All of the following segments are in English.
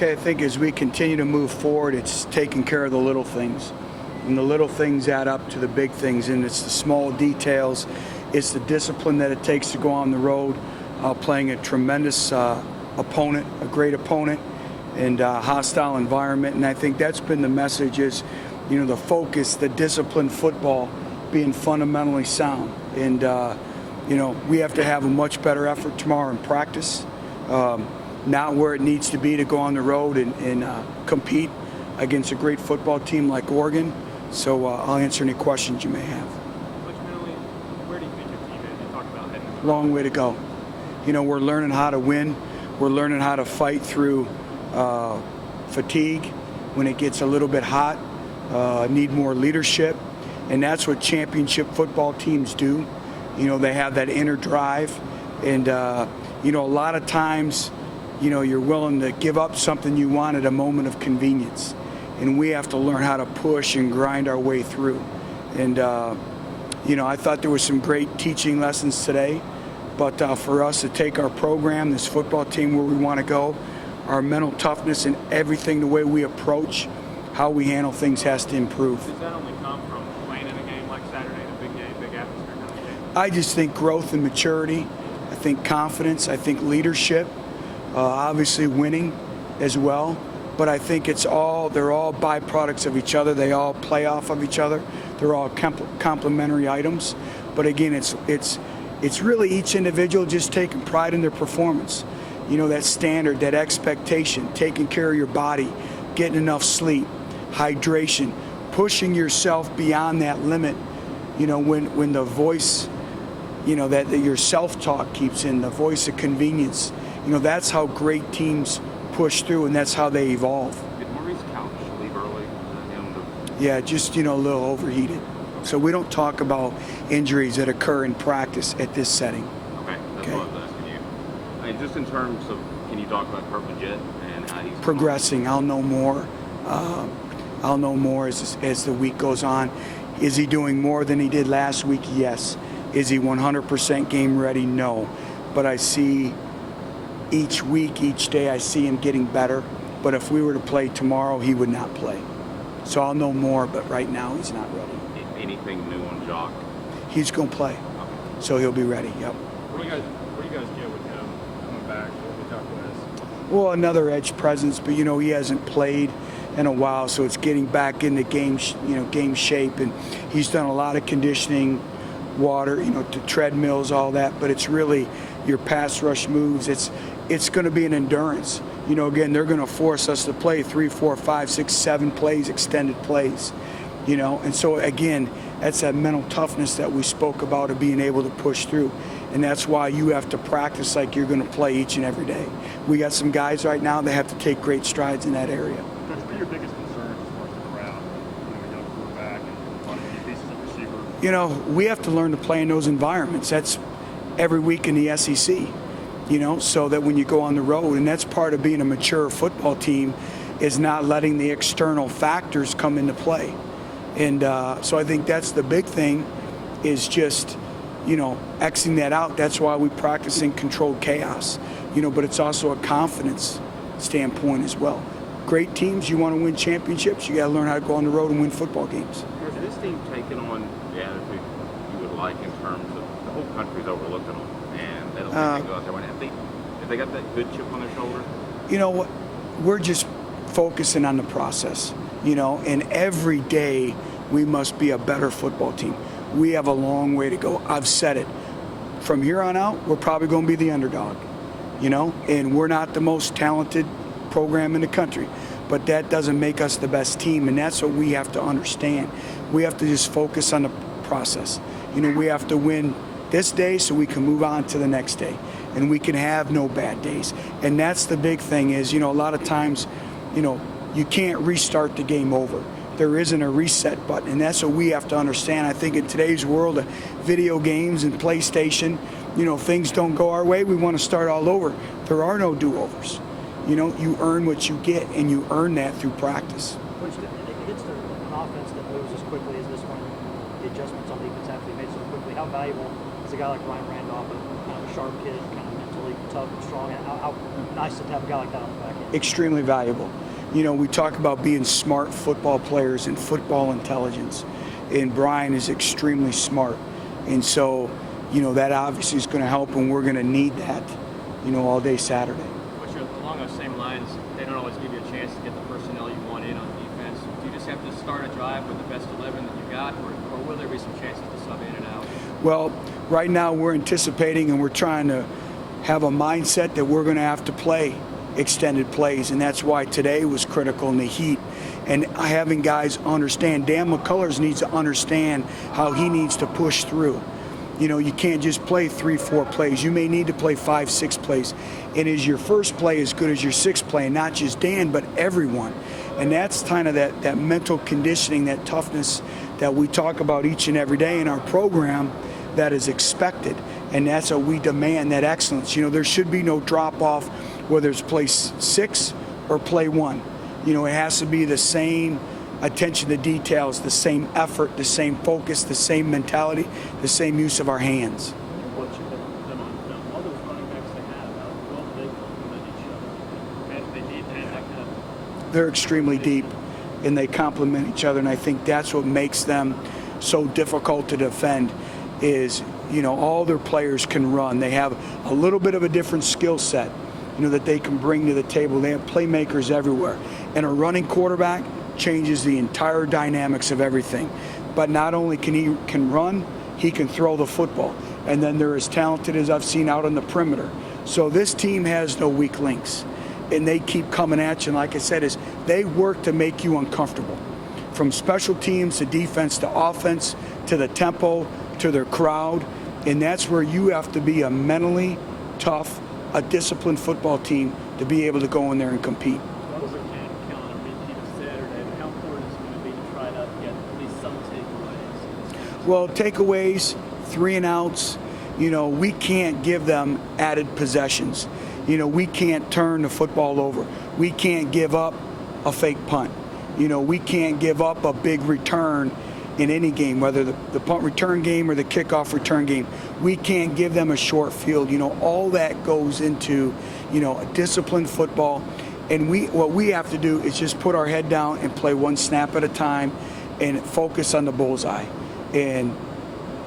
Okay, I think as we continue to move forward, it's taking care of the little things. And the little things add up to the big things, and it's the small details. It's the discipline that it takes to go on the road, playing a tremendous opponent, a great opponent, and a hostile environment. And I think that's been the message is, the focus, the disciplined football being fundamentally sound. And, we have to have a much better effort tomorrow in practice. Not where it needs to be to go on the road and compete against a great football team like Oregon. So I'll answer any questions you may have. Butch, where do you think your team is? You talked about heading to the Long way to go. We're learning how to win. We're learning how to fight through fatigue when it gets a little bit hot, need more leadership. And that's what championship football teams do. They have that inner drive. And, a lot of times, you're willing to give up something you want at a moment of convenience. And we have to learn how to push and grind our way through. And, I thought there was some great teaching lessons today. But for us to take our program, this football team, where we want to go, our mental toughness and everything, the way we approach, how we handle things has to improve. Does that only come from playing in a game like Saturday, a big game, big atmosphere kind of game? I just think growth and maturity. I think confidence. I think leadership. Obviously winning as well. But I think they're all byproducts of each other. They all play off of each other. They're all complementary items. But again, it's really each individual just taking pride in their performance. That standard, that expectation, taking care of your body, getting enough sleep, hydration, pushing yourself beyond that limit. When the voice, that your self-talk keeps in, the voice of convenience. That's how great teams push through, and that's how they evolve. Did Maurice Couch leave early? Yeah, just, a little overheated. So we don't talk about injuries that occur in practice at this setting. Okay, that's what I was asking you. And just in terms of, can you talk about Kurt Legit and how he's progressing? I'll know more. I'll know more as the week goes on. Is he doing more than he did last week? Yes. Is he 100% game ready? No. But I see each week, each day, I see him getting better. But if we were to play tomorrow, he would not play. So I'll know more, but right now he's not ready. Anything new on Jock? He's going to play. Okay. So he'll be ready, yep. What do you guys get with him coming back? What we talk with? Well, another edge presence, but he hasn't played in a while, so it's getting back into game shape, and he's done a lot of conditioning, water, to treadmills, all that. But it's really your pass rush moves. It's going to be an endurance. Again, they're going to force us to play 3, 4, 5, 6, 7 plays, extended plays. And so again, that's that mental toughness that we spoke about of being able to push through. And that's why you have to practice like you're going to play each and every day. We got some guys right now that have to take great strides in that area. What's been your biggest concern as far as the crowd? We got a quarterback and a lot of new pieces of receiver. We have to learn to play in those environments. That's every week in the SEC, so that when you go on the road, and that's part of being a mature football team, is not letting the external factors come into play. And so I think that's the big thing, is just, Xing that out. That's why we practice in controlled chaos, but it's also a confidence standpoint as well. Great teams, you want to win championships, you got to learn how to go on the road and win football games. Has this team taken on the attitude you would like in terms of the whole country's overlooking them, and they don't think they go out there winning? If they got that good chip on their shoulder? You know what? We're just focusing on the process. And every day we must be a better football team. We have a long way to go. I've said it. From here on out, we're probably going to be the underdog, and we're not the most talented program in the country, but that doesn't make us the best team, and that's what we have to understand. We have to just focus on the process. We have to win this day so we can move on to the next day, and we can have no bad days. And that's the big thing is, a lot of times, you can't restart the game over. There isn't a reset button, and that's what we have to understand. I think in today's world of video games and PlayStation, things don't go our way, we want to start all over. There are no do-overs. You earn what you get, and you earn that through practice. Against an offense that moves as quickly as this one, the adjustments on defense have to be made so quickly. How valuable is a guy like Ryan Randolph, kind of a sharp kid, kind of mentor mentally tough and strong. And how nice to have a guy like that on the back end. Extremely valuable. We talk about being smart football players and football intelligence, and Brian is extremely smart, and so that obviously is going to help, and we're going to need that all day Saturday. But along those same lines, they don't always give you a chance to get the personnel you want in on defense. Do you just have to start a drive with the best 11 that you got, or will there be some chances to sub in and out? Well, right now we're anticipating and we're trying to have a mindset that we're going to have to play extended plays, and that's why today was critical in the heat. And having guys understand, Dan McCullers needs to understand how he needs to push through. You can't just play 3-4 plays. You may need to play 5-6 plays. And is your first play as good as your sixth play? And not just Dan, but everyone. And that's kind of that mental conditioning, that toughness that we talk about each and every day in our program that is expected. And that's what we demand, that excellence. There should be no drop-off, whether it's play 6 or play 1. It has to be the same attention to details, the same effort, the same focus, the same mentality, the same use of our hands. What you put them on film, all those running backs they have, how well do they complement each other? And they need to have that kind of... They're extremely deep, and they complement each other, and I think that's what makes them so difficult to defend is, all their players can run. They have a little bit of a different skill set, that they can bring to the table. They have playmakers everywhere. And a running quarterback changes the entire dynamics of everything. But not only can run, he can throw the football. And then they're as talented as I've seen out on the perimeter. So this team has no weak links. And they keep coming at you. And like I said, they work to make you uncomfortable. From special teams to defense to offense to the tempo to their crowd. And that's where you have to be a mentally tough, a disciplined football team to be able to go in there and compete. We can't count on a repeat of Saturday, but how important is it going to be to try to get at least some takeaways? Well, takeaways, 3 and outs, we can't give them added possessions. We can't turn the football over. We can't give up a fake punt. We can't give up a big return in any game, whether the punt return game or the kickoff return game. We can't give them a short field. All that goes into, a disciplined football. And what we have to do is just put our head down and play one snap at a time and focus on the bullseye. And,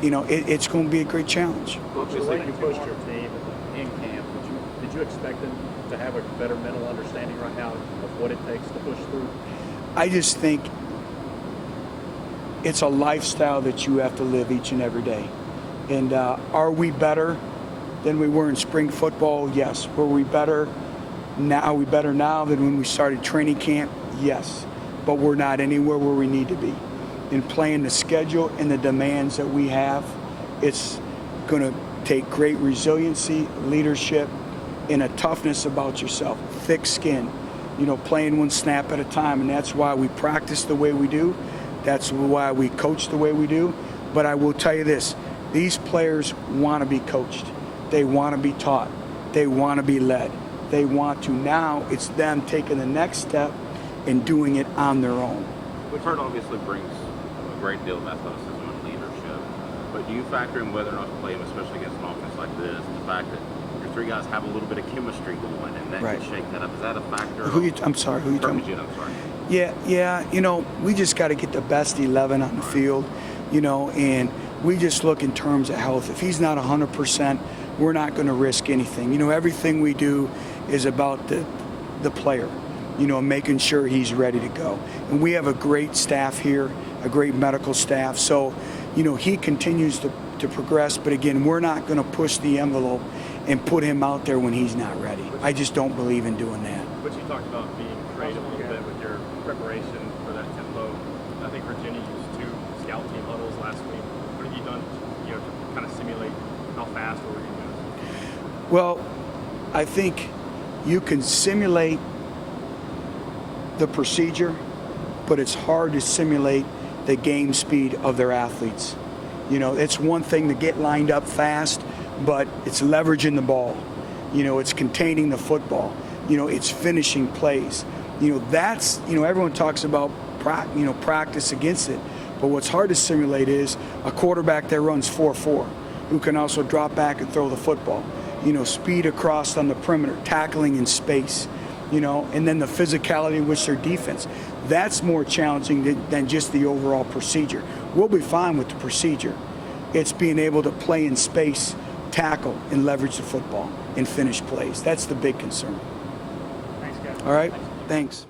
it's going to be a great challenge. Well, just like you pushed your team in camp, did you expect them to have a better mental understanding right now of what it takes to push through? I just think it's a lifestyle that you have to live each and every day. And are we better than we were in spring football? Yes. Were we better now? Are we better now than when we started training camp? Yes. But we're not anywhere where we need to be. In playing the schedule and the demands that we have, it's going to take great resiliency, leadership, and a toughness about yourself, thick skin, playing one snap at a time. And that's why we practice the way we do. That's why we coach the way we do. But I will tell you this, these players want to be coached. They want to be taught. They want to be led. They want to. Now it's them taking the next step and doing it on their own. Which obviously brings a great deal of athleticism and leadership. But do you factor in whether or not to play them, especially against an offense like this, the fact that your 3 guys have a little bit of chemistry going and that Right. can shake that up? Is that a factor? I'm sorry, who you talking about? I'm sorry. Yeah, we just got to get the best 11 on the field, and we just look in terms of health. If he's not 100%, we're not going to risk anything. Everything we do is about the player, making sure he's ready to go. And we have a great staff here, a great medical staff. So, he continues to progress. But again, we're not going to push the envelope and put him out there when he's not ready. I just don't believe in doing that. But you talked about being creative a little bit with your preparation for that tempo. I think Virginia used 2 scout team huddles last week. What have you done, to kind of simulate how fast or were you doing? Well, I think you can simulate the procedure, but it's hard to simulate the game speed of their athletes. It's one thing to get lined up fast, but it's leveraging the ball. It's containing the football. It's finishing plays. That's, everyone talks about, practice against it. But what's hard to simulate is a quarterback that runs 4-4, who can also drop back and throw the football. speed across on the perimeter, tackling in space, and then the physicality in which their defense. That's more challenging than just the overall procedure. We'll be fine with the procedure. It's being able to play in space, tackle, and leverage the football and finish plays. That's the big concern. Thanks, guys. All right? Thanks.